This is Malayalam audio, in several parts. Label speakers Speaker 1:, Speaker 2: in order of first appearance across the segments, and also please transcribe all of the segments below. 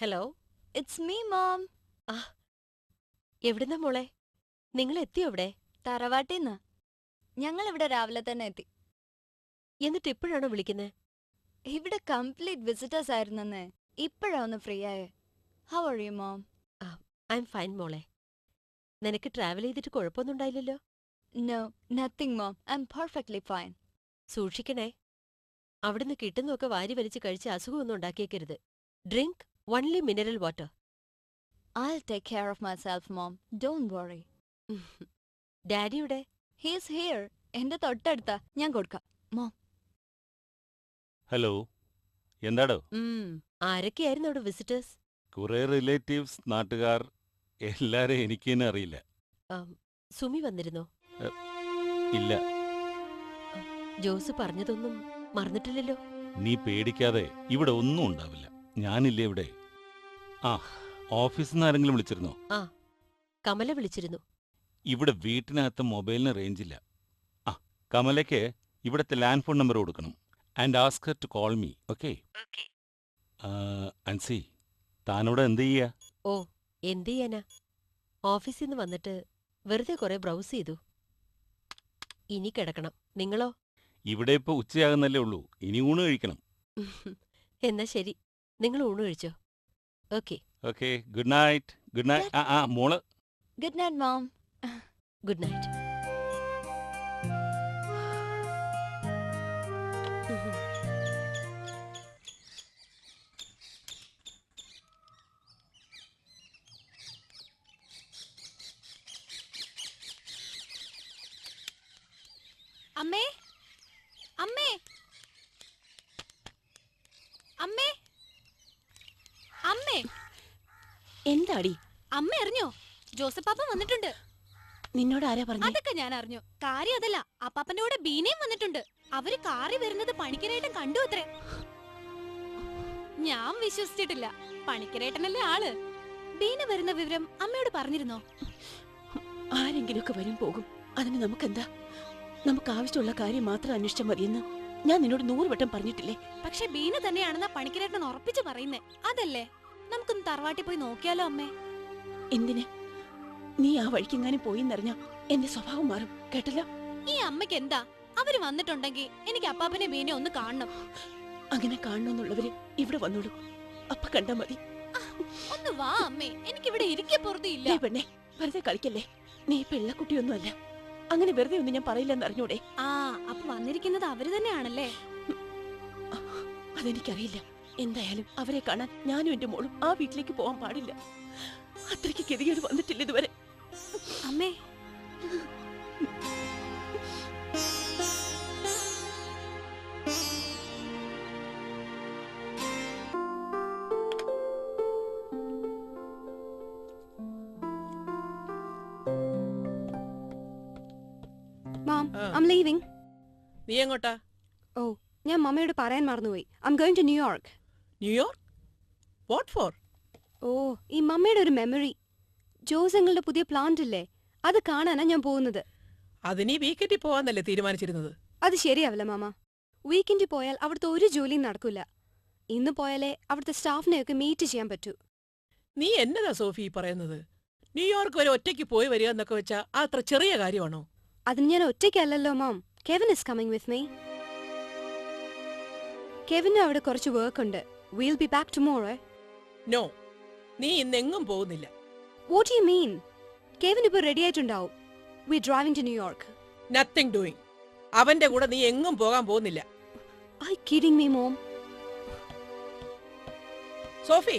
Speaker 1: ഹലോ.
Speaker 2: It's me mom.
Speaker 1: ആ, എവിടുന്നാ മോളെ? നിങ്ങൾ എത്തിയോ അവിടെ?
Speaker 2: തറവാട്ടിന്ന്. ഞങ്ങൾ ഇവിടെ രാവിലെ തന്നെ എത്തി.
Speaker 1: എന്നിട്ട് ഇപ്പോഴാണോ വിളിക്കുന്നത്?
Speaker 2: ഇവിടെ കംപ്ലീറ്റ് വിസിറ്റേഴ്സ് ആയിരുന്നെന്നേ. ഇപ്പോഴാ ഒന്ന് ഫ്രീ ആയേ. How are you mom?
Speaker 1: I am fine മോളെ. നിനക്ക് ട്രാവൽ ചെയ്തിട്ട് കുഴപ്പമൊന്നും ഉണ്ടായില്ലല്ലോ?
Speaker 2: No, nothing mom. I am perfectly fine.
Speaker 1: സൂക്ഷിക്കണേ. അവിടുന്ന് കിട്ടുന്നതൊക്കെ വാരി വലിച്ച് കഴിച്ച് അസുഖമൊന്നും ഉണ്ടാക്കിയേക്കരുത്. Drink only mineral water.
Speaker 2: I'll take care of myself, Mom. Don't worry.
Speaker 1: ഡാഡിയുടെ?
Speaker 2: He's here. എന്റെ തൊട്ടടുത്താ. ഞാൻ കൊടുക്കാം. മോം.
Speaker 3: ഹലോ, എന്താടോ?
Speaker 1: ആരൊക്കെയായിരുന്നു അവിടെ വിസിറ്റേഴ്സ്?
Speaker 3: കുറെ റിലേറ്റീവ്സ്, നാട്ടുകാർ, എല്ലാരെയും എനിക്ക് തന്നെ അറിയില്ല.
Speaker 1: സുമി വന്നിരുന്നോ?
Speaker 3: ഇല്ല.
Speaker 1: ജോസ് പറഞ്ഞതൊന്നും മറന്നിട്ടില്ലല്ലോ?
Speaker 3: നീ പേടിക്കാതെ, ഇവിടെ ഒന്നും ഉണ്ടാവില്ല. ഞാനില്ലേ ഇവിടെ. ആ, ഓഫീസിൽ നിന്ന് ആരെങ്കിലും വിളിച്ചിരുന്നോ?
Speaker 1: ആ, കമല വിളിച്ചിരുന്നു.
Speaker 3: ഇവിടെ വീട്ടിനകത്ത് മൊബൈലിന് റേഞ്ചില്ല. ആ, കമലയ്ക്ക് ഇവിടുത്തെ ലാൻഡ് ഫോൺ നമ്പർ കൊടുക്കണം. And ask her to call me, okay? Ancy, താനോട് എന്ത് ചെയ്യാ?
Speaker 1: ഓ, എന്ത് ചെയ്യാനാ? ഓഫീസിൽ നിന്ന് വന്നിട്ട് വെറുതെ കുറെ ബ്രൗസ് ചെയ്തു. ഇനി കിടക്കണം. നിങ്ങളോ?
Speaker 3: ഇവിടെ ഇപ്പൊ ഉച്ചയാകുന്നല്ലേ ഉള്ളൂ. ഇനി ഊണ് കഴിക്കണം.
Speaker 1: എന്നാ ശരി, നിങ്ങൾ ഊണ് കഴിച്ചോ? Okay.
Speaker 3: Okay, good night. Good night. ആ മോള്.
Speaker 2: Good night, Mom.
Speaker 1: Good night.
Speaker 2: അമ്മേ, അമ്മേ, അമ്മേ, അമ്മേ.
Speaker 4: എന്താടി?
Speaker 2: അമ്മ അറിഞ്ഞോ? ജോസപ്പാപ്പൻ വന്നിട്ടുണ്ട്.
Speaker 4: നിന്നോട് ആരാ പറഞ്ഞു?
Speaker 2: അതൊക്കെ ഞാൻ അറിഞ്ഞു. കാര്യം അതല്ല, അപ്പാപ്പന്റെ കൂടെ ബീനയും വന്നിട്ടുണ്ട്. അവര് കാറി വരുന്നത് പണിക്കരേട്ടൻ കണ്ടു അത്രേ. ഞാൻ വിശ്വസിച്ചിട്ടില്ല. പണിക്കരേട്ടനല്ലേ ആള്. ബീന വരുന്ന വിവരം അമ്മയോട് പറഞ്ഞിരുന്നോ?
Speaker 4: ആരെങ്കിലുമൊക്കെ വരും പോകും. അതിന് നമുക്കെന്താ? നമുക്ക് ആവശ്യമുള്ള കാര്യം മാത്രം അന്വേഷിച്ചാൽ മതിയെന്ന് ഞാൻ നിന്നോട് 100 വട്ടം പറഞ്ഞിട്ടില്ലേ?
Speaker 2: പക്ഷെ ബീന തന്നെയാണെന്നാ പണിക്കരേട്ടൻ ഉറപ്പിച്ചു പറയുന്നേ. അതല്ലേ, നമുക്കൊന്ന് തറവാട്ടിൽ പോയി നോക്കിയാലോ അമ്മേ?
Speaker 4: എന്തിന്? നീ ആ വഴിക്കെങ്ങാനും പോയിന്നറിഞ്ഞ എന്റെ സ്വഭാവം മാറും, കേട്ടല്ലോ?
Speaker 2: ഈ അമ്മയ്ക്ക് എന്താ? അവര് വന്നിട്ടുണ്ടെങ്കിൽ എനിക്ക് അപ്പാപ്പനെ ബീനെ ഒന്ന് കാണണം.
Speaker 4: അങ്ങനെ കാണണമെന്നുള്ളവര് ഇവിടെ വന്നോളൂ. അപ്പ കണ്ടാ മതി.
Speaker 2: ഒന്ന് വാ അമ്മേ, എനിക്കിവിടെ ഇരിക്കെ പുറത്തില്ല.
Speaker 4: പെണ്ണെ, വെറുതെ കളിക്കല്ലേ. നീ പിള്ളക്കുട്ടിയൊന്നും അല്ല. അങ്ങനെ വെറുതെ ഒന്നും ഞാൻ പറയില്ലെന്ന് അറിഞ്ഞൂടെ?
Speaker 2: ആ, അപ്പൊ വന്നിരിക്കുന്നത് അവര് തന്നെയാണല്ലേ?
Speaker 4: അതെനിക്കറിയില്ല. എന്തായാലും അവരെ കാണാൻ ഞാനും എന്റെ മോളും ആ വീട്ടിലേക്ക് പോകാൻ പാടില്ല. അത്രയ്ക്ക് ഗതികേട് വന്നിട്ടില്ല ഇതുവരെ.
Speaker 2: അമ്മേ,
Speaker 5: Mom, I'm leaving.
Speaker 6: നീ എങ്ങോട്ടാ?
Speaker 5: Oh, ഞാൻ മമ്മയോട് പറയാൻ മറന്നുപോയി. I'm going to New York.
Speaker 6: New York? What for?
Speaker 5: ഓ, ഈ മമ്മയുടെ ഒരു മെമ്മറി. ജോസ് ഞങ്ങളുടെ പുതിയ പ്ലാന്റ് ഇല്ലേ, അത് കാണാനാ ഞാൻ പോകുന്നത്.
Speaker 6: അതിനീ വീക്കെൻഡിൽ പോവാന്നല്ലേ തീരുമാനിച്ചിരുന്നത്?
Speaker 5: അത് ശരിയാവില്ല മാമ. വീക്കെൻഡിൽ പോയാൽ അവിടുത്തെ ഒരു ജോലിയും നടക്കില്ല. ഇന്ന് പോയാലേ അവിടുത്തെ സ്റ്റാഫിനെയൊക്കെ മീറ്റ് ചെയ്യാൻ പറ്റൂ.
Speaker 6: നീ എന്നതാ സോഫി പറയുന്നത്? ന്യൂയോർക്ക് വരെ ഒറ്റയ്ക്ക് പോയി വരിക എന്നൊക്കെ വെച്ചാ അത്ര ചെറിയ കാര്യമാണോ?
Speaker 5: അതിന് ഞാൻ ഒറ്റയ്ക്കല്ലല്ലോ ma'am. Kevin is coming with me. കെവിന് അവിടെ കുറച്ച് വർക്ക് ഉണ്ട്. We'll be back tomorrow.
Speaker 6: No, നീ ഇന്നെങ്ങും പോകുന്നില്ല.
Speaker 5: What do you mean? Kevin ഇപ്പോൾ റെഡി ആയിട്ടുണ്ടാവും. We're driving to New York.
Speaker 6: Nothing doing. അവന്റെ കൂടെ നീ എങ്ങും പോകാൻ പോകുന്നില്ല.
Speaker 5: Are you kidding me, Mom?
Speaker 6: Sophy,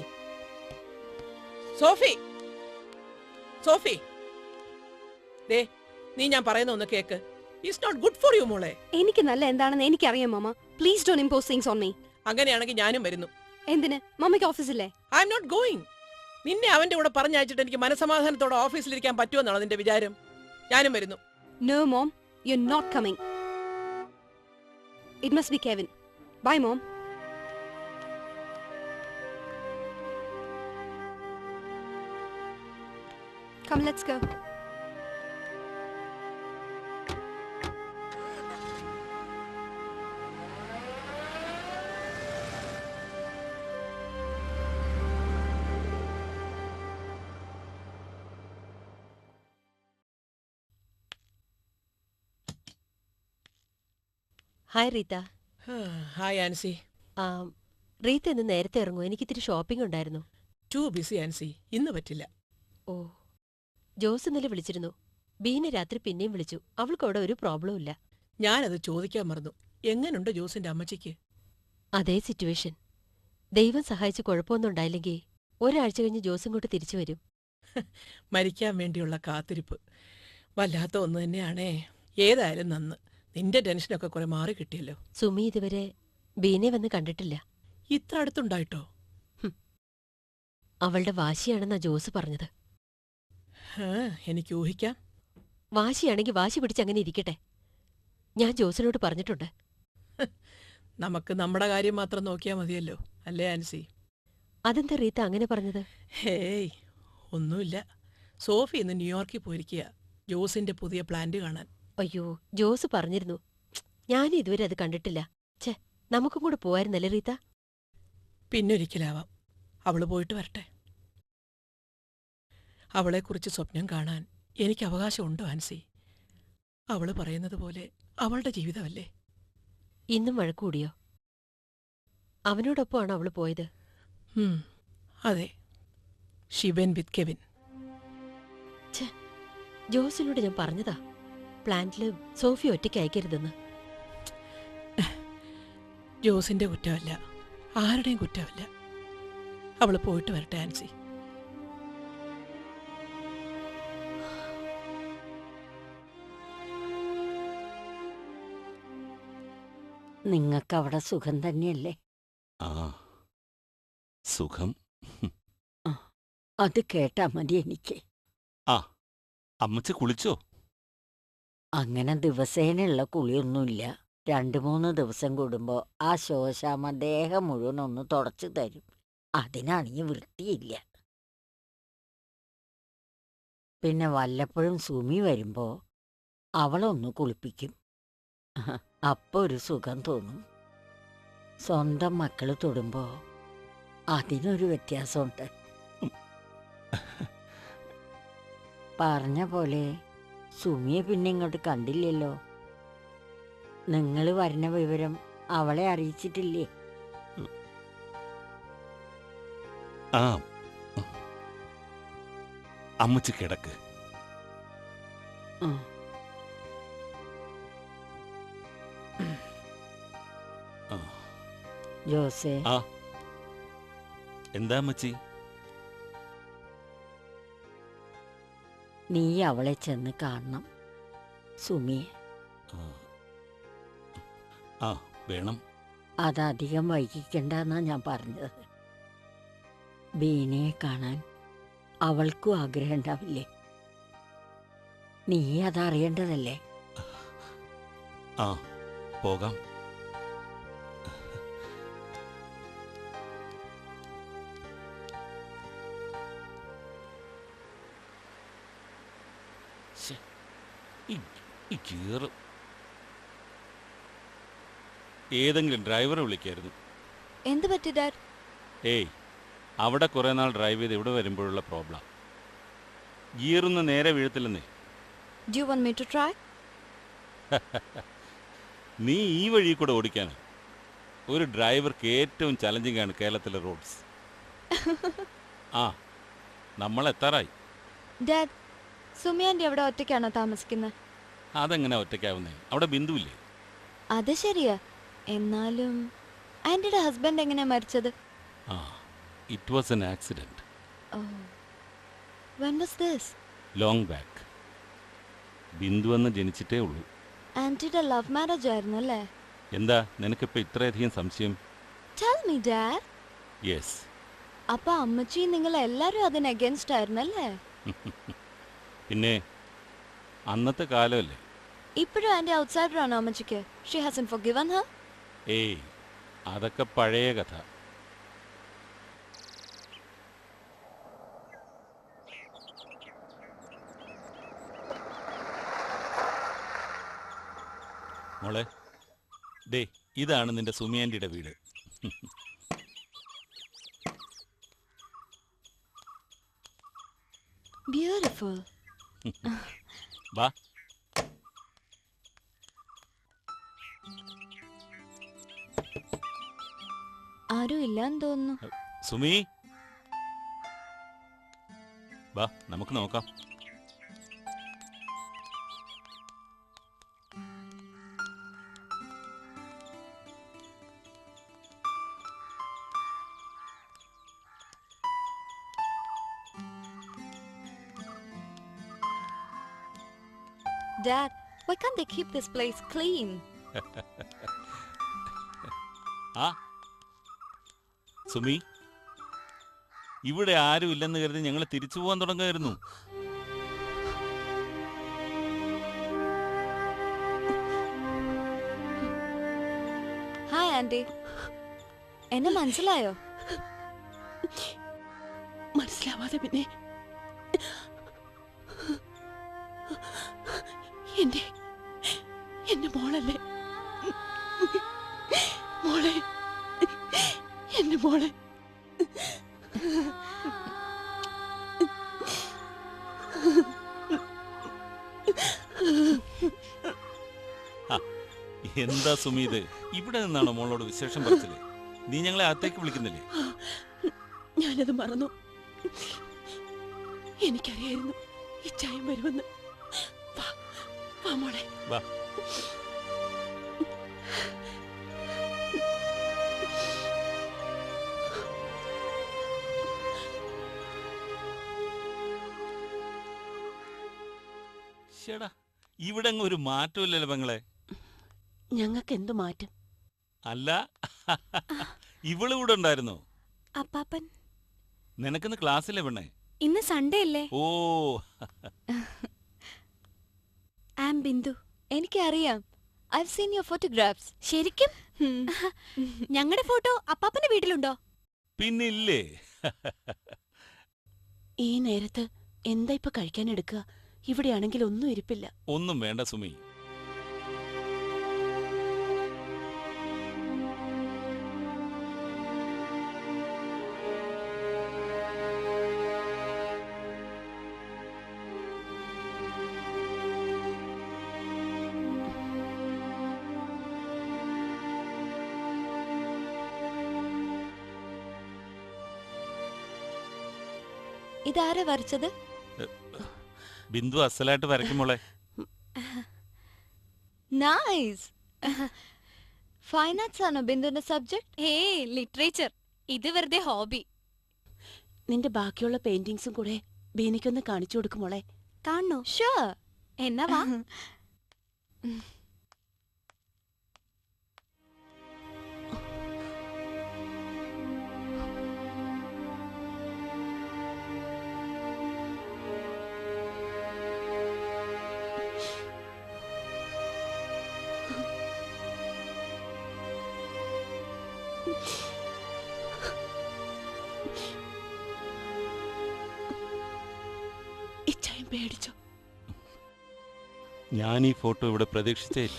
Speaker 6: Sophy, Sophy, ദേ, നീ ഞാൻ പറയുന്ന ഒന്ന് കേക്ക്. It's not good for you മോളെ.
Speaker 5: എനിക്ക് നല്ല എന്താണെന്ന് എനിക്കറിയാം mama. Please don't impose things on me.
Speaker 6: അങ്ങനെയാണെങ്കിൽ ഞാനും വരുന്നു.
Speaker 5: എന്തിന്? മമ്മയ്ക്ക് ഓഫീസില്ലേ?
Speaker 6: I am not going. നിന്നെ അവന്റെ കൂടെ പറഞ്ഞയച്ചിട്ട് എനിക്ക് മനസമാധാനത്തോടെ ഓഫീസിലിരിക്കാൻ പറ്റുമെന്നാണോ നിന്റെ വിചാരം? ഞാനും വരുന്നു.
Speaker 5: No, Mom. You're not coming. It must be Kevin. Bye, Mom. Come, let's go.
Speaker 1: Hi Reetha.
Speaker 6: Hi Ancy.
Speaker 1: ആ, റീത്ത ഇന്ന് നേരത്തെ ഇറങ്ങൂ, എനിക്കിത്തിരി ഷോപ്പിംഗ് ഉണ്ടായിരുന്നു.
Speaker 6: ടു ബിസി ആൻസി, ഇന്ന് പറ്റില്ല.
Speaker 1: ഓ, ജോസ് ഇന്നലെ വിളിച്ചിരുന്നു. ബീനെ രാത്രി പിന്നെയും വിളിച്ചു. അവൾക്കവിടെ ഒരു പ്രോബ്ലവും ഇല്ല.
Speaker 6: ഞാനത് ചോദിക്കാൻ മറന്നു. എങ്ങനുണ്ട് ജോസിന്റെ അമ്മച്ചിക്ക്?
Speaker 1: അതേ സിറ്റുവേഷൻ. ദൈവം സഹായിച്ച് കുഴപ്പമൊന്നും ഉണ്ടായില്ലെങ്കിൽ ഒരാഴ്ച കഴിഞ്ഞ് ജോസ് ഇങ്ങോട്ട് തിരിച്ചു വരും.
Speaker 6: മരിക്കാൻ വേണ്ടിയുള്ള കാത്തിരിപ്പ് വല്ലാത്ത ഒന്ന് തന്നെയാണേ. ഏതായാലും നന്ന്, നിന്റെ ടെൻഷനൊക്കെ കുറെ മാറി കിട്ടിയല്ലോ.
Speaker 1: സുമി ഇതുവരെ ബീനെ വന്ന് കണ്ടിട്ടില്ല.
Speaker 6: ഇത്ര അടുത്തുണ്ടായിട്ടോ?
Speaker 1: അവളുടെ വാശിയാണെന്നാ ജോസ് പറഞ്ഞത്.
Speaker 6: എനിക്ക് ഊഹിക്കാം.
Speaker 1: വാശിയാണെങ്കിൽ വാശി പിടിച്ചങ്ങനെ ഇരിക്കട്ടെ. ഞാൻ ജോസിനോട് പറഞ്ഞിട്ടുണ്ട്.
Speaker 6: നമുക്ക് നമ്മുടെ കാര്യം മാത്രം നോക്കിയാൽ മതിയല്ലോ, അല്ലേ ആൻസി?
Speaker 1: അതെന്താ റീത്ത അങ്ങനെ പറഞ്ഞത്?
Speaker 6: ഹേയ്, ഒന്നുമില്ല. സോഫി ഇന്ന് ന്യൂയോർക്കിൽ പോയിരിക്കുക ജോസിന്റെ പുതിയ പ്ലാന്റ് കാണാൻ.
Speaker 1: അയ്യോ, ജോസ് പറഞ്ഞിരുന്നു. ഞാനും ഇതുവരെ അത് കണ്ടിട്ടില്ല. ഛെ, നമുക്കും കൂടെ പോവായിരുന്നല്ലേ റീത്ത?
Speaker 6: പിന്നൊരിക്കലാവാം. അവള് പോയിട്ട് വരട്ടെ. അവളെക്കുറിച്ച് സ്വപ്നം കാണാൻ എനിക്ക് അവകാശമുണ്ടോ ആൻസി? അവള് പറയുന്നത് പോലെ അവളുടെ ജീവിതമല്ലേ.
Speaker 1: ഇന്നും വഴക്കൂടിയോ? അവനോടൊപ്പമാണോ അവള് പോയത്?
Speaker 6: അതെ, ഷിബൻ വിത്ത് കെവിൻ.
Speaker 1: ജോസിനോട് ഞാൻ പറഞ്ഞതാ പ്ലാന്റില് സോഫി ഒറ്റയ്ക്ക് അയക്കരുതെന്ന്.
Speaker 6: ജോസിന്റെ കുറ്റമല്ല, ആരുടെയും കുറ്റമല്ല. അവള് പോയിട്ട് വരട്ടെ ആൻസി.
Speaker 7: നിങ്ങൾക്കവിടെ സുഖം തന്നെയല്ലേ?
Speaker 3: ആ, സുഖം.
Speaker 7: അത് കേട്ടാ മതി എനിക്ക്.
Speaker 3: ആ, അമ്മച്ചി കുളിച്ചോ?
Speaker 7: അങ്ങനെ ദിവസേനയുള്ള കുളിയൊന്നുമില്ല. 2-3 ദിവസം കൂടുമ്പോ ആ ശോശാമ ദേഹം മുഴുവൻ ഒന്ന് തുടച്ചു തരും. അതിനാണെങ്കിൽ വൃത്തിയില്ല. പിന്നെ വല്ലപ്പോഴും സുമി വരുമ്പോ അവളൊന്ന് കുളിപ്പിക്കും. അപ്പൊ ഒരു സുഖം തോന്നും. സ്വന്തം മക്കള് തൊടുമ്പോ അതിനൊരു വ്യത്യാസമുണ്ട്. പറഞ്ഞ പോലെ സുമിയെ പിന്നെ ഇങ്ങോട്ട് കണ്ടില്ലല്ലോ. നിങ്ങൾ വരുന്ന വിവരം അവളെ അറിയിച്ചിട്ടില്ലേ?
Speaker 3: ആ, അമ്മച്ചി കിടക്ക്.
Speaker 7: ജോസേ,
Speaker 3: ആ, എന്താ അമ്മച്ചി?
Speaker 7: നീ അവളെ ചെന്ന് കാണണം, സുമിയെ.
Speaker 3: ആ, വേണം.
Speaker 7: അതധികം വൈകിക്കണ്ടെന്നാ ഞാൻ പറഞ്ഞത്. ബീനയെ കാണാൻ അവൾക്കും ആഗ്രഹം ഉണ്ടാവില്ലേ? നീ അതറിയേണ്ടതല്ലേ?
Speaker 3: ആ, പോകാം. ഈ കീറ് ഏതെങ്കിലും ഡ്രൈവറെ വിളിക്കായിരുന്നു.
Speaker 5: എന്ത് പറ്റി ഡാഡ്?
Speaker 3: ഏയ്, അവിടെ കുറെ നാൾ ഡ്രൈവ് ചെയ്ത് ഇവിടെ വരുമ്പോഴുള്ള പ്രോബ്ലം. ഗിയറൊന്നും നേരെ വീഴത്തില്ലെന്നേ.
Speaker 5: Do you want me to try?
Speaker 3: നീ ഈ വഴി കൂടെ ഓടിക്കാനാ. ഒരു ഡ്രൈവർക്ക് ഏറ്റവും ചലഞ്ചിങ് ആണ് കേരളത്തിലെ റോഡ്സ്. ആ, നമ്മൾ എത്താറായി.
Speaker 5: ഡാഡ്, സുമി ആന്റി അവിടെ ഒറ്റയ്ക്കാണോ താമസിക്കുന്നത്?
Speaker 3: അതെങ്ങനെ ഒറ്റയ്ക്കാവുന്നേ? അവിടെ ബിന്ദുവില്ലേ?
Speaker 5: അത് ശരിയാ. എന്നാലും ആന്റിയുടെ ഹസ്ബൻഡ് എങ്ങനെയാ മരിച്ചത്?
Speaker 3: ആ, it was an accident.
Speaker 5: When was this?
Speaker 3: Long back. Bindu എന്ന് ജനിച്ചിട്ടേ ഉള്ളൂ.
Speaker 5: ആന്റിയുടെ ലവ് മാരേജ് ആയിരുന്നു അല്ലേ?
Speaker 3: എന്താ നിനക്കിപ്പോൾ ഇത്രയധികം സംശയം?
Speaker 5: Tell me, Dad.
Speaker 3: യെസ്.
Speaker 5: അപ്പൊ അമ്മച്ചി നിങ്ങൾ എല്ലാരും അതിന് അഗൈൻസ്റ്റ് ആയിരുന്നല്ലേ?
Speaker 3: പിന്നെ അന്നത്തെ കാലമല്ലേ.
Speaker 5: ഇപ്പോഴും ആന്റി ഔട്ട്സൈഡർ ആണോ അമ്മച്ചിക്ക്? She hasn't forgiven her?
Speaker 3: ഏയ്, അതൊക്കെ പഴയ കഥ. മോളെ, ദേ ഇതാണ് നിന്റെ സുമിയാൻറ്റിയുടെ വീട്.
Speaker 5: Beautiful.
Speaker 3: വാ.
Speaker 5: ആരും ഇല്ലാന്ന് തോന്നുന്നു.
Speaker 3: സുമി, വാ നമുക്ക് നോക്കാം.
Speaker 5: Dad, why can't they keep this place clean?
Speaker 3: ആ സുമി, ഇവിടെ ആരും ഇല്ലെന്ന് കരുതി ഞങ്ങൾ തിരിച്ചു പോകാൻ തുടങ്ങായിരുന്നു.
Speaker 5: Hi aunty. എന്നെ മനസ്സിലായോ?
Speaker 4: മനസ്സിലാവാതെ പിന്നെ എന്റെ എന്റെ മോളല്ലേ മോളെ, എന്റെ മോളെ.
Speaker 3: എന്താ സുമി ഇത്? ഇവിടെ നിന്നാണോ മോളോട് വിശേഷം പറച്ചില്ലേ? നീ ഞങ്ങളെ അകത്തേക്ക് വിളിക്കുന്നില്ലേ?
Speaker 4: ഞാനത് മറന്നു. എനിക്കറിയായിരുന്നു ഈ ചായം വരുമെന്ന്. വാ വാ മോളെ.
Speaker 3: വാ. ചേടാ, ഇവിടെ അങ്ങ് ഒരു മാറ്റമില്ലല്ലോ പെങ്ങളെ.
Speaker 4: ഞങ്ങൾക്ക് എന്തു മാറ്റം?
Speaker 3: അല്ല, ഇവള് ഇവിടെ ഉണ്ടായിരുന്നോ?
Speaker 2: അപ്പാപ്പൻ
Speaker 3: നിനക്കിന്ന് ക്ലാസ്സിലെ പെണ്ണേ?
Speaker 2: ഇന്ന് സൺഡേ അല്ലേ?
Speaker 3: ഓ,
Speaker 2: ആം ബിന്ദു.
Speaker 5: എനിക്കറിയാം. I've seen your photographs.
Speaker 2: ശരിക്കും? ഞങ്ങളുടെ ഫോട്ടോ അപ്പാപ്പന്റെ വീട്ടിലുണ്ടോ?
Speaker 3: പിന്നില്ലേ.
Speaker 4: ഈ നേരത്ത് എന്താ ഇപ്പൊ കഴിക്കാൻ എടുക്കുക? ഇവിടെയാണെങ്കിൽ ഒന്നും ഇരിപ്പില്ല.
Speaker 3: ഒന്നും വേണ്ട സുമി.
Speaker 5: ഇതാരാ വരച്ചത്?
Speaker 3: ബിന്ദു അസലായിട്ട് വരയ്ക്കും മോളെ.
Speaker 5: നൈസ്. ഫൈൻ ആർട്സ് ആണോ ബിന്ദുവിന്റെ സബ്ജക്ട്?
Speaker 2: ഏയ്, ലിറ്ററേച്ചർ. ഇത് വെറുതെ ഹോബി.
Speaker 4: നിന്റെ ബാക്കിയുള്ള പെയിന്റിങ്സും കൂടെ ബീനയ്ക്കൊന്ന് കാണിച്ചു കൊടുക്കും മോളെ.
Speaker 2: കാണണോ?
Speaker 5: ഷുവർ.
Speaker 2: എന്നാ വാ.
Speaker 4: ഇച്ചായം പേടിച്ചോ?
Speaker 3: ഞാൻ ഈ ഫോട്ടോ ഇവിടെ പ്രതീക്ഷിച്ചേ ഇല്ല.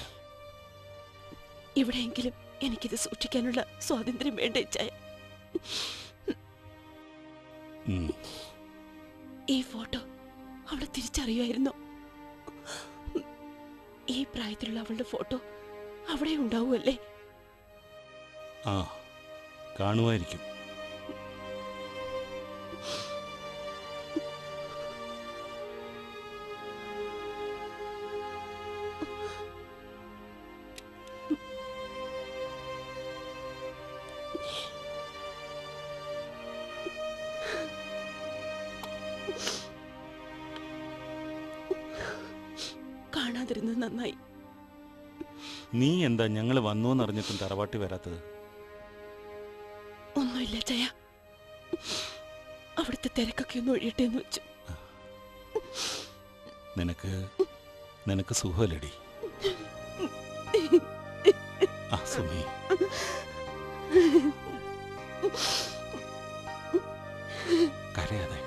Speaker 4: ഇവിടെയെങ്കിലും എനിക്കിത് സൂക്ഷിക്കാനുള്ള സ്വാതന്ത്ര്യം വേണ്ട ഇച്ചായ.
Speaker 3: ഉം.
Speaker 4: ഈ ഫോട്ടോ അവളെ തിരിച്ചറിയുമായിരുന്നോ? ഈ പ്രായത്തിലുള്ള അവളുടെ ഫോട്ടോ അവിടെ ഉണ്ടാവുമല്ലേ?
Speaker 3: ആ, കാണുമായിരിക്കും.
Speaker 4: കാണാതിരുന്നത് നന്നായി.
Speaker 3: നീ എന്താ ഞങ്ങൾ വന്നോന്നറിഞ്ഞിട്ടും തറവാട്ടി വരാത്തത്?
Speaker 4: ഒന്നുമില്ല ജയ, അവിടുത്തെ തിരക്കൊക്കെ ഒന്ന് ഒഴിയട്ടെ എന്ന് വെച്ചു.
Speaker 3: നിനക്ക് സുഖമല്ലടി. ആ സുമി, കരയാതെ.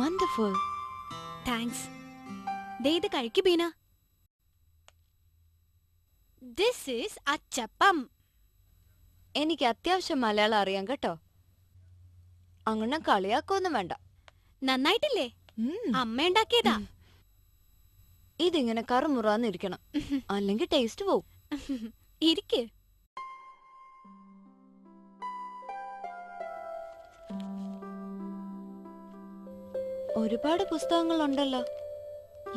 Speaker 5: വണ്ടർഫുൾ.
Speaker 2: താങ്ക്സ്. ദേ ഇത് കഴിക്കു ബീന. ദിസ് ഈസ് അച്ചപ്പം.
Speaker 5: എനിക്ക് അത്യാവശ്യം മലയാളം അറിയാം കേട്ടോ.
Speaker 8: അങ്ങനെ കളിയാക്കൊന്നും വേണ്ട.
Speaker 2: നന്നായിട്ടില്ലേ? അമ്മ ഉണ്ടാക്കിയതാ.
Speaker 8: ഇതിങ്ങനെ കറുമുറാന്നിരിക്കണം, അല്ലെങ്കിൽ ടേസ്റ്റ് പോവും.
Speaker 2: ഇരിക്ക്.
Speaker 8: ഒരുപാട് പുസ്തകങ്ങളുണ്ടല്ലോ.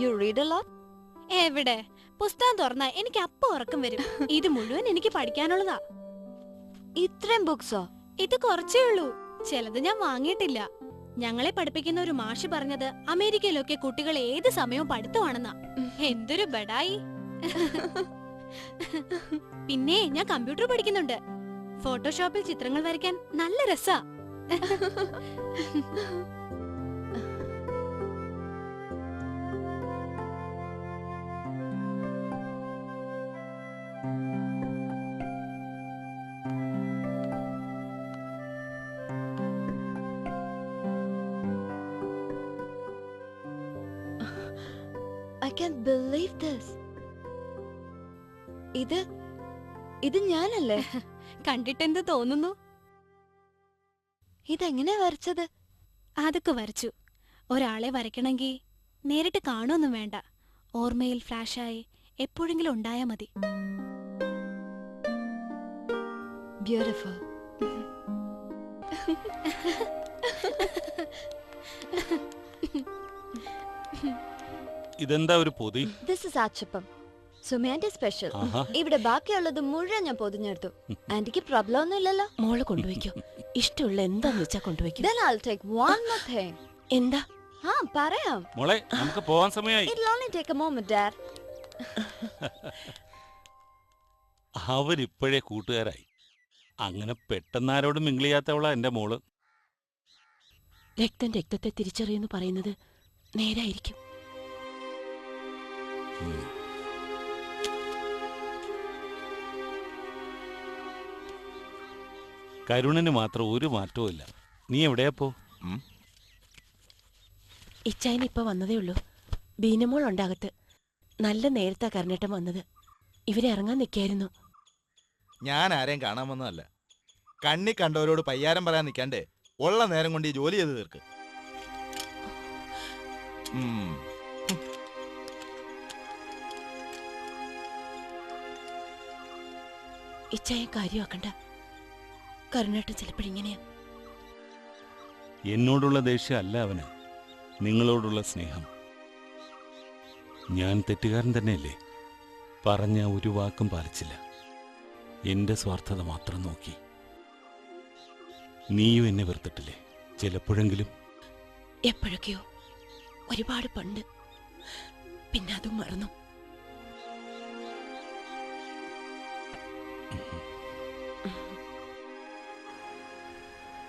Speaker 8: You read a lot?
Speaker 2: എവിടെ, പുസ്തകം തുറന്നാ എനിക്ക് അപ്പ ഉറക്കം വരും. ഇത് മുഴുവൻ എനിക്ക് പഠിക്കാനുള്ളതാ.
Speaker 8: ഇത്രയും ബുക്സോ?
Speaker 2: ഇത് കുറച്ചേ ഉള്ളൂ. ചിലത് ഞാൻ വാങ്ങിയിട്ടില്ല. ഞങ്ങളെ പഠിപ്പിക്കുന്ന ഒരു മാഷ് പറഞ്ഞത് അമേരിക്കയിലൊക്കെ കുട്ടികൾ ഏത് സമയവും പഠിത്തമാണെന്നാ. എന്തൊരു ബടായി. പിന്നെ ഞാൻ കമ്പ്യൂട്ടർ പഠിക്കുന്നുണ്ട്. ഫോട്ടോഷോപ്പിൽ ചിത്രങ്ങൾ വരയ്ക്കാൻ നല്ല രസാ.
Speaker 8: I can't believe this. ഇത് ഞാനല്ലേ?
Speaker 2: കണ്ടിട്ടെന്ത് തോന്നുന്നു?
Speaker 8: ഇതെങ്ങനെ വരച്ചത്?
Speaker 2: അതൊക്കെ വരച്ചു. ഒരാളെ വരയ്ക്കണമെങ്കിൽ നേരിട്ട് കാണുമൊന്നും വേണ്ട. ഓർമ്മയിൽ ഫ്ലാഷായി എപ്പോഴെങ്കിലും ഉണ്ടായാ മതി.
Speaker 8: Beautiful.
Speaker 3: ഇതെന്താ ഒരു പൊതി?
Speaker 8: This is ആച്ചപ്പം. സുമേന്റെ സ്പെഷ്യൽ.
Speaker 3: ആഹാ.
Speaker 8: ഇവിടെ ബാക്കിയുള്ളത് മുഴുവൻ ഞാൻ പൊതിഞ്ഞെടുത്തു. ആന്റിക്ക് പ്രോബ്ലം ഒന്നും ഇല്ലല്ലോ?
Speaker 4: മോള് കൊണ്ടുവയ്ക്കോ, ഇഷ്ടമുള്ള എന്താന്ന് വെച്ചാ കൊണ്ടുവയ്ക്കും.
Speaker 8: Then I'll take one more thing.
Speaker 4: എന്താ?
Speaker 8: പറയാം.
Speaker 3: മോളെ, നമുക്ക് പോവാൻ സമയമായി.
Speaker 8: It'll only take a moment, Dad.
Speaker 3: അവരിപ്പോഴേ കൂട്ടുകാരായി. അങ്ങനെ പെട്ടെന്ന് മിങ്കിൾ ചെയ്യാത്തവളാ എന്റെ മോള്.
Speaker 4: രക്തം രക്തത്തെ തിരിച്ചറിയുന്നു പറയുന്നത് നേരായിരിക്കും.
Speaker 3: കരുണന് മാത്രം ഒരു മാറ്റവും ഇല്ല. നീ എവിടെയാ പോ?
Speaker 4: ഇച്ചായന് ഇപ്പൊ വന്നതേ ഉള്ളൂ. ബീനമോൾ ഉണ്ടാകത്ത്. നല്ല നേരത്താ കരുണേട്ടൻ വന്നത്. ഇവരെ ഇറങ്ങാൻ നിൽക്കായിരുന്നു.
Speaker 9: ഞാൻ ആരെയും കാണാൻ വന്നതല്ല. കണ്ണി കണ്ടവരോട് പയ്യാരം പറയാൻ നിൽക്കാണ്ടേ ഉള്ള നേരം കൊണ്ട് ഈ ജോലി ചെയ്ത് തീർക്ക്.
Speaker 4: ഇച്ചായൻ കാര്യമാക്കണ്ട. കരുണേട്ടൻ ചിലപ്പോഴിങ്ങനെയാ.
Speaker 3: എന്നോടുള്ള ദേഷ്യം അല്ല അവന്, നിങ്ങളോടുള്ള സ്നേഹം. ഞാൻ തെറ്റുകാരൻ തന്നെയല്ലേ? പറഞ്ഞ ഒരു വാക്കും പാലിച്ചില്ല. എന്റെ സ്വാർത്ഥത മാത്രം നോക്കി. നീയും എന്നെ വെറുത്തിട്ടില്ലേ ചിലപ്പോഴെങ്കിലും?
Speaker 4: എപ്പോഴൊക്കെയോ, ഒരുപാട് പണ്ട്. പിന്നെ അതും മറന്നു.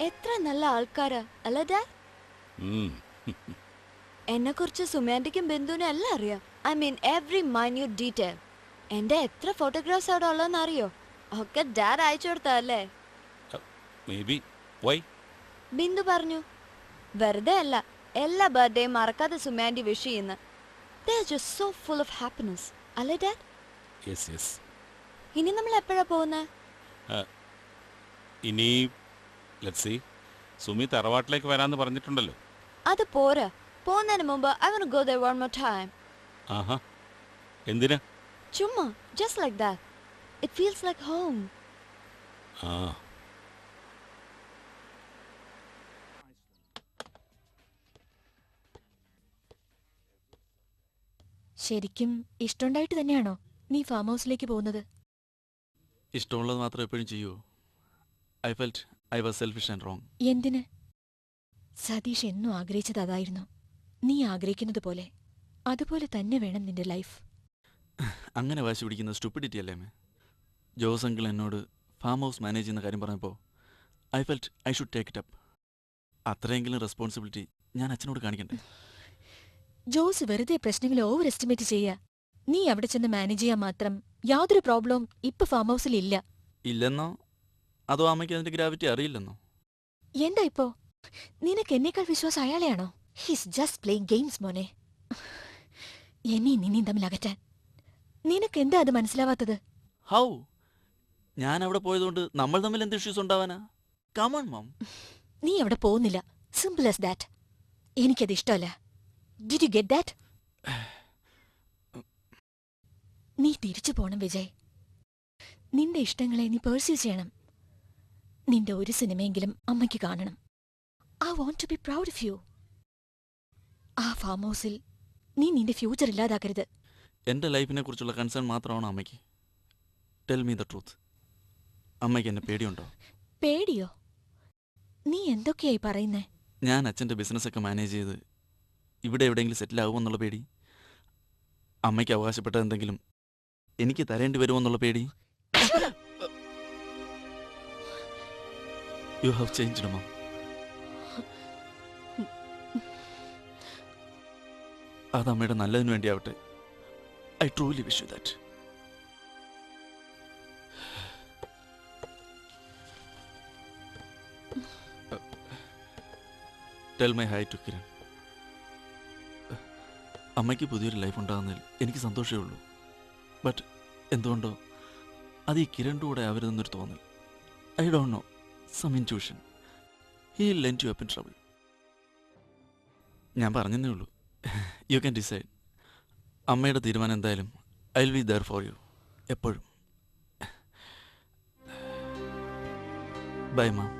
Speaker 8: എത്ര നല്ല ആൾക്കാരാ അല്ലേ ഡാഡ്? എന്നെ കുറിച്ച് സുമേന്റയ്ക്കും ബിന്ദുവിനും എല്ലാം അറിയാം. I mean every minute detail. എന്റെ എത്ര ഫോട്ടോഗ്രാഫ്സ് അവിടെ ഉള്ളതെന്ന് അറിയോ? ഒക്കെ ഡാഡ് അയച്ചു കൊടുത്തല്ലേ? ബിന്ദു പറഞ്ഞു വെറുതെ അല്ല, എല്ലാ ബർത്ത്ഡേയും മറക്കാതെ സുമേന്റി വിഷ് ചെയ്യുന്നു. They are just so full of happiness. അല്ലേ ഡാഡ്? ഇനി നമ്മൾ എപ്പോഴാ പോകുന്നത്?
Speaker 3: ഇനി സുമി തറവാട്ടിലേക്ക് വരാന്ന് പറഞ്ഞിട്ടുണ്ടല്ലോ.
Speaker 8: അത് പോരാ, പോകുന്നതിന് മുമ്പ് I want to go there one more time.
Speaker 3: ആഹാ, എന്തിനാ?
Speaker 8: ചുമ്മാ, just like that. It feels like home.
Speaker 10: ശരിക്കും ഇഷ്ടമുണ്ടായിട്ട് തന്നെയാണോ നീ ഫാം ഹൗസിലേക്ക് പോകുന്നത്?
Speaker 11: ഇഷ്ടമുള്ളത് മാത്രം എപ്പോഴും ചെയ്യൂ. I felt I was selfish and wrong.
Speaker 10: എന്തിന്? സതീഷ് എന്നും ആഗ്രഹിച്ചത് അതായിരുന്നു. നീ ആഗ്രഹിക്കുന്നത് പോലെ അതുപോലെ തന്നെ വേണം നിന്റെ ലൈഫ്.
Speaker 11: അങ്ങനെ വാശി പിടിക്കുന്ന സ്റ്റുപ്പിഡിറ്റി അല്ലേ അമ്മേ? ജോസ് അങ്കിൾ എന്നോട് ഫാം ഹൗസ് മാനേജ് ചെയ്യുന്ന കാര്യം പറഞ്ഞപ്പോൾ I felt I should take it up. അത്രയെങ്കിലും റെസ്പോൺസിബിലിറ്റി ഞാൻ അച്ഛനോട് കാണിക്കണ്ടേ?
Speaker 10: ജോസ് വെറുതെ പ്രശ്നങ്ങൾ ഓവർ എസ്റ്റിമേറ്റ് ചെയ്യാ. നീ അവിടെ ചെന്ന് മാനേജ് ചെയ്യാൻ മാത്രം യാതൊരു പ്രോബ്ലവും ഇപ്പൊ ഫാം ഹൗസിൽ ഇല്ല.
Speaker 11: ഇല്ലെന്നോ അതോ അമ്മയ്ക്ക് അതിന്റെ ഗ്രാവിറ്റി അറിയില്ലെന്നോ?
Speaker 10: എന്താ ഇപ്പോ? നിനക്ക് എന്നേക്കാൾ വിശ്വാസം അയാളെയാണോ? ഹിസ് ജസ്റ്റ് പ്ലേയിങ് ഗെയിംസ് മോനെ. എന്നെയും നിന്നെയും തമ്മിൽ അകറ്റാൻ നിനക്ക് എന്താ അത് മനസ്സിലാവാത്തത്?
Speaker 11: ഹൗ? ഞാൻ അവിടെ പോയതുകൊണ്ട് നമ്മൾ തമ്മിൽ എന്ത് ഇഷ്യൂസ് ഉണ്ടാവാനാ? Come on mom.
Speaker 10: നീ അവിടെ പോകുന്നില്ല. Simple as that. എനിക്കത് ഇഷ്ടമല്ല. Did you get that? നീ തിരിച്ചു പോണം വിജയ്. നിന്റെ ഇഷ്ടങ്ങളെ നീ പേഴ്സ്യൂ ചെയ്യണം. നിന്റെ ഒരു സിനിമയെങ്കിലും അമ്മയ്ക്ക് കാണണം. I want to be proud of you. ആ ഫാം ഹൗസിൽ നീ നിന്റെ ഫ്യൂച്ചർ ഇല്ലാതാക്കരുത്.
Speaker 11: എൻ്റെ ലൈഫിനെ കുറിച്ചുള്ള കൺസേൺ മാത്രമാണ് അമ്മയ്ക്ക്. Tell me the truth. അമ്മയ്ക്ക് എന്നെ പേടിയുണ്ടോ?
Speaker 10: പേടിയോ? നീ എന്തൊക്കെയായി പറയുന്നേ?
Speaker 11: ഞാൻ അച്ഛൻ്റെ ബിസിനസ്സൊക്കെ മാനേജ് ചെയ്ത് ഇവിടെ എവിടെയെങ്കിലും സെറ്റിൽ ആവുമെന്നുള്ള പേടി? അമ്മയ്ക്ക് അവകാശപ്പെട്ട എന്തെങ്കിലും എനിക്ക് തരേണ്ടി വരുമെന്നുള്ള പേടി? You have changed mum. അത് അമ്മയുടെ നല്ലതിന് വേണ്ടിയാവട്ടെ. I truly wish you that. Tell my hi to Kiran. അമ്മയ്ക്ക് പുതിയൊരു ലൈഫ് ഉണ്ടാകുന്നതിൽ എനിക്ക് സന്തോഷമേ ഉള്ളൂ. ബട്ട് എന്തുകൊണ്ടോ അത് ഈ കിരണിൻ്റെ കൂടെ ആവരുതെന്നൊരു തോന്നൽ. I don't know, some intuition. He will lend you up in trouble. ഞാൻ പറഞ്ഞതേ ഉള്ളൂ. You can decide. അമ്മയുടെ തീരുമാനം എന്തായാലും I will be there for you എപ്പോഴും. ബൈ മാം.